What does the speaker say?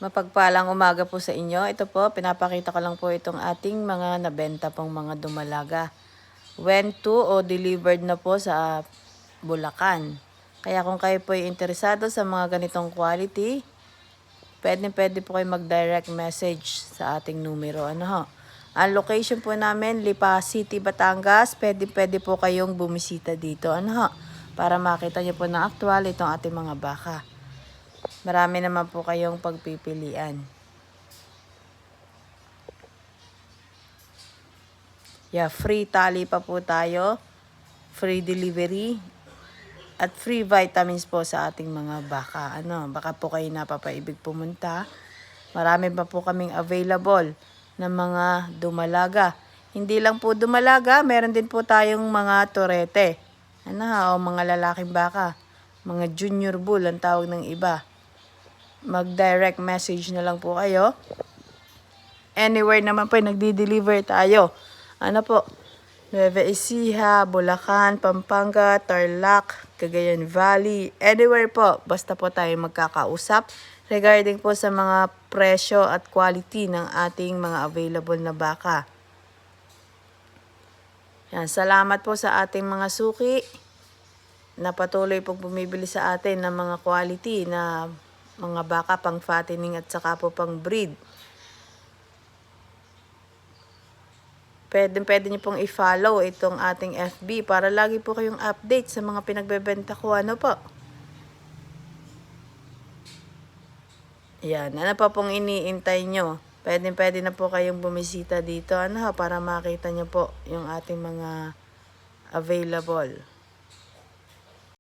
Mapagpalang umaga po sa inyo. Ito po, pinapakita ko lang po itong ating mga nabenta pong mga dumalaga. Went to o delivered na po sa Bulacan. Kaya kung kayo po ay interesado sa mga ganitong quality, pwede po kayo mag-direct message sa ating numero. Ano ho? Ang location po namin, Lipa City, Batangas. Pwede po kayong bumisita dito. Ano ho? Para makita nyo po na aktual itong ating mga baka. Marami naman po kayong pagpipilian. Yeah, free tali pa po tayo. Free delivery. At free vitamins po sa ating mga baka. Baka po kayo napapaibig pumunta. Marami pa po kaming available na mga dumalaga. Hindi lang po dumalaga, meron din po tayong mga torete. O mga lalaking baka. Mga junior bull ang tawag ng iba. Mag-direct message na lang po kayo. Anywhere naman po nagdi-deliver tayo. Nueva Ecija, Bulacan, Pampanga, Tarlac, Cagayan Valley. Anywhere po. Basta po tayo magkakausap regarding po sa mga presyo at quality ng ating mga available na baka. Yan, salamat po sa ating mga suki na patuloy pong bumibili sa atin ng mga quality na mga baka pang fattening at saka po pang breed. Pwede niyo pong i-follow itong ating FB para lagi po kayong update sa mga pinagbebenta ko. Yan, ano pa pong iniintay nyo? Pwede na po kayong bumisita dito para makita nyo po yung ating mga available.